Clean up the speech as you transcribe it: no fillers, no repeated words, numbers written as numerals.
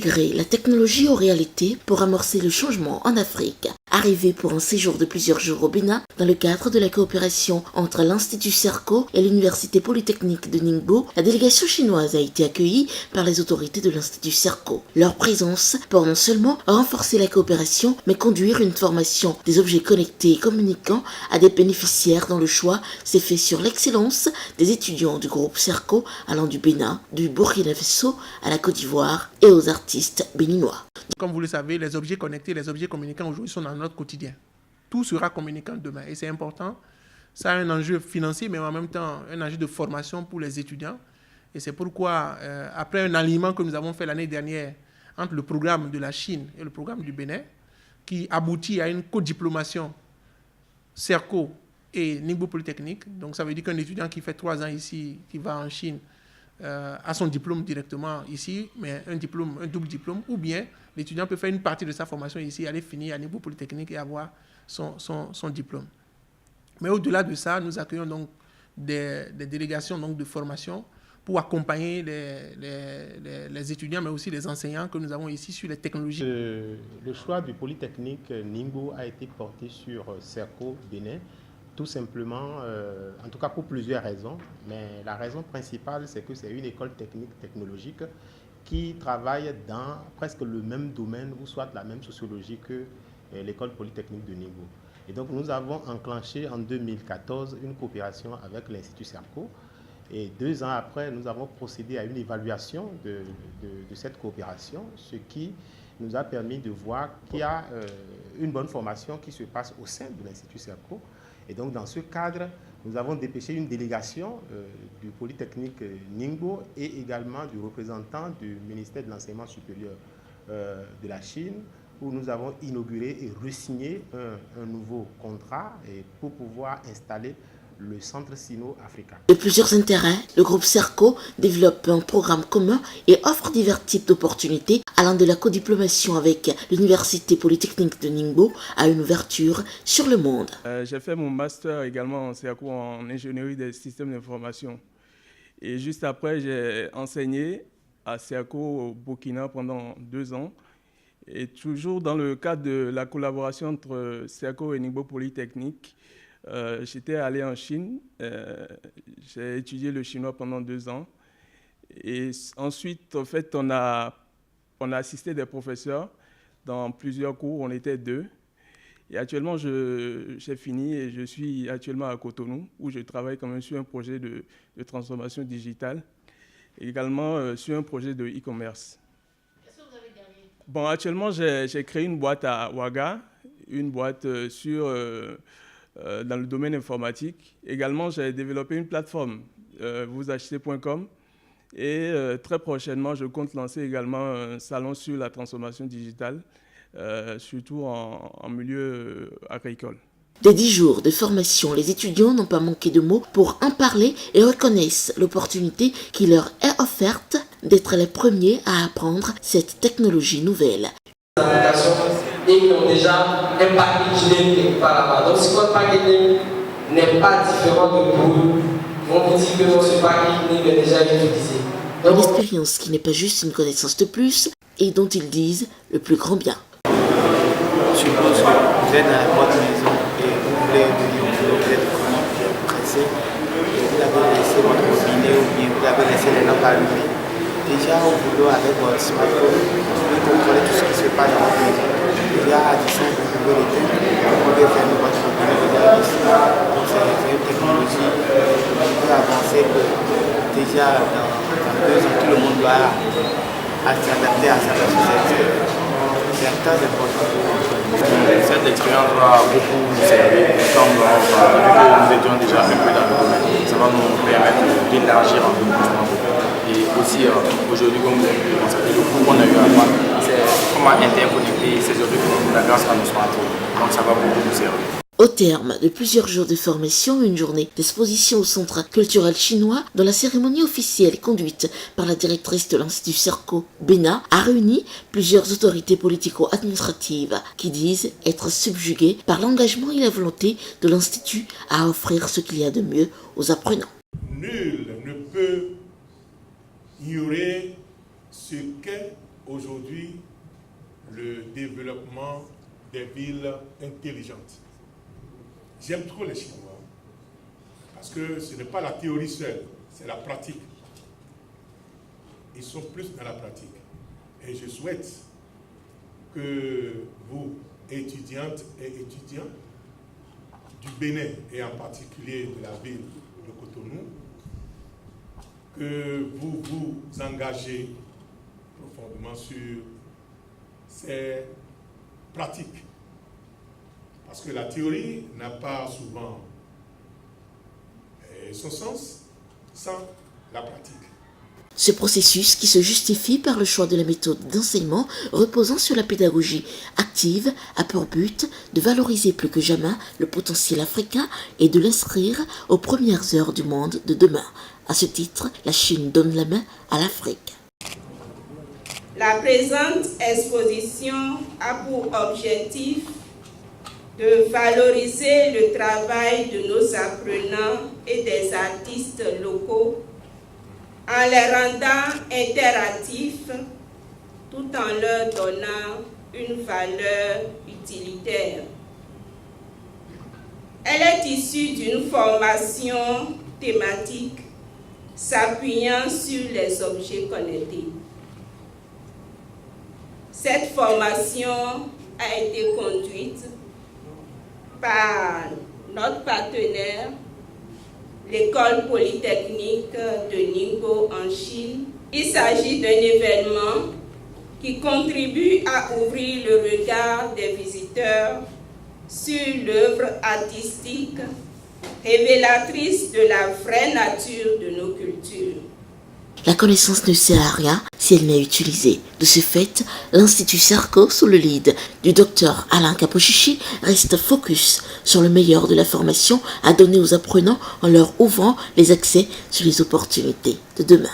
Intégrer la technologie aux réalités pour amorcer le changement en Afrique. Arrivé pour un séjour de plusieurs jours au Bénin, dans le cadre de la coopération entre l'Institut Serco et l'Université Polytechnique de Ningbo, la délégation chinoise a été accueillie par les autorités de l'Institut Serco. Leur présence pour non seulement renforcer la coopération, mais conduire une formation des objets connectés et communicants à des bénéficiaires dont le choix s'est fait sur l'excellence des étudiants du groupe Serco allant du Bénin, du Burkina Faso à la Côte d'Ivoire et aux artistes béninois. Comme vous le savez, les objets connectés, les objets communicants aujourd'hui sont dans notre quotidien. Tout sera communicant demain et c'est important. Ça a un enjeu financier, mais en même temps un enjeu de formation pour les étudiants. Et c'est pourquoi, après un alignement que nous avons fait l'année dernière entre le programme de la Chine et le programme du Bénin, qui aboutit à une codiplomation Serco et Ningbo Polytechnique. Donc ça veut dire qu'un étudiant qui fait 3 ans ici, qui va en Chine, a son diplôme directement ici, mais un double diplôme, ou bien l'étudiant peut faire une partie de sa formation ici, aller finir à Ningbo Polytechnique et avoir son diplôme. Mais au-delà de ça, nous accueillons donc des délégations donc, de formation pour accompagner les étudiants, mais aussi les enseignants que nous avons ici sur les technologies. Le choix du Polytechnique Ningbo a été porté sur Serco Bénin, tout simplement, en tout cas pour plusieurs raisons, mais la raison principale, c'est que c'est une école technique technologique qui travaille dans presque le même domaine ou soit la même sociologie que l'école polytechnique de Ningbo. Et donc nous avons enclenché en 2014 une coopération avec l'Institut Serco. Et 2 ans après, nous avons procédé à une évaluation de cette coopération, ce qui nous a permis de voir qu'il y a une bonne formation qui se passe au sein de l'Institut Serco. Et donc, dans ce cadre, nous avons dépêché une délégation du Polytechnique Ningbo et également du représentant du ministère de l'Enseignement supérieur de la Chine, où nous avons inauguré et re-signé un nouveau contrat pour pouvoir installer le centre sino-africain. De plusieurs intérêts, le groupe Serco développe un programme commun et offre divers types d'opportunités allant de la codiplomation avec l'Université Polytechnique de Ningbo à une ouverture sur le monde. J'ai fait mon master également en Serco en ingénierie des systèmes d'information. Et juste après, j'ai enseigné à Serco au Burkina pendant 2 ans. Et toujours dans le cadre de la collaboration entre Serco et Ningbo Polytechnique, j'étais allé en Chine, j'ai étudié le chinois pendant 2 ans et ensuite en fait on a assisté des professeurs dans plusieurs cours, on était 2 et actuellement j'ai fini et je suis actuellement à Cotonou où je travaille quand même sur un projet de transformation digitale et également sur un projet de e-commerce. Qu'est-ce que vous avez gagné? Bon, actuellement j'ai créé une boîte à Ouaga, une boîte dans le domaine informatique. Également, j'ai développé une plateforme, vousachetez.com. Et très prochainement, je compte lancer également un salon sur la transformation digitale, surtout en milieu agricole. Des 10 jours de formation, les étudiants n'ont pas manqué de mots pour en parler et reconnaissent l'opportunité qui leur est offerte d'être les premiers à apprendre cette technologie nouvelle. Et qui ont déjà un packaging quelque part là-bas. Donc si votre packaging n'est pas différent de vous, on vous dit que ce packaging est déjà utilisé. Une expérience qui n'est pas juste une connaissance de plus et dont ils disent le plus grand bien. Je suppose que vous êtes à votre maison et vous voulez venir au boulot, vous êtes pressé, et vous avez laissé votre robinet ou bien vous avez laissé les lampes allumées. Déjà au boulot avec votre smartphone, vous pouvez contrôler tout ce qui se passe dans votre maison. Déjà à distance, vous pouvez l'éteindre, vous pouvez fermer votre robinet déjà à distance. Donc c'est une technologie qui peut avancer que déjà dans 2 ans, tout le monde doit s'adapter à cette société. C'est très important. Cette expérience va beaucoup nous servir comme vu que nous étions déjà un peu dans le domaine. Ça va nous permettre d'élargir un peu plus. Et aussi, aujourd'hui, comme vous avez pu le constater, le cours qu'on a eu à voir, c'est comment interconnecter ces objets grâce à nos smartphones. Donc ça va beaucoup nous servir. Au terme de plusieurs jours de formation, une journée d'exposition au Centre culturel chinois, dont la cérémonie officielle conduite par la directrice de l'Institut Serco Bénin a réuni plusieurs autorités politico-administratives qui disent être subjuguées par l'engagement et la volonté de l'Institut à offrir ce qu'il y a de mieux aux apprenants. Nul ne peut ignorer ce qu'est aujourd'hui le développement des villes intelligentes. J'aime trop les Chinois parce que ce n'est pas la théorie seule, c'est la pratique. Ils sont plus dans la pratique. Et je souhaite que vous, étudiantes et étudiants du Bénin et en particulier de la ville de Cotonou, que vous vous engagez profondément sur ces pratiques. Parce que la théorie n'a pas souvent son sens sans la pratique. Ce processus qui se justifie par le choix de la méthode d'enseignement reposant sur la pédagogie active a pour but de valoriser plus que jamais le potentiel africain et de l'inscrire aux premières heures du monde de demain. À ce titre, la Chine donne la main à l'Afrique. La présente exposition a pour objectif de valoriser le travail de nos apprenants et des artistes locaux en les rendant interactifs tout en leur donnant une valeur utilitaire. Elle est issue d'une formation thématique s'appuyant sur les objets connectés. Cette formation a été conduite par notre partenaire, l'École polytechnique de Ningbo en Chine. Il s'agit d'un événement qui contribue à ouvrir le regard des visiteurs sur l'œuvre artistique révélatrice de la vraie nature de nos cultures. La connaissance ne sert à rien si elle n'est utilisée. De ce fait, l'Institut Serco, sous le lead du Dr Alain Kapochichi, reste focus sur le meilleur de la formation à donner aux apprenants en leur ouvrant les accès sur les opportunités de demain.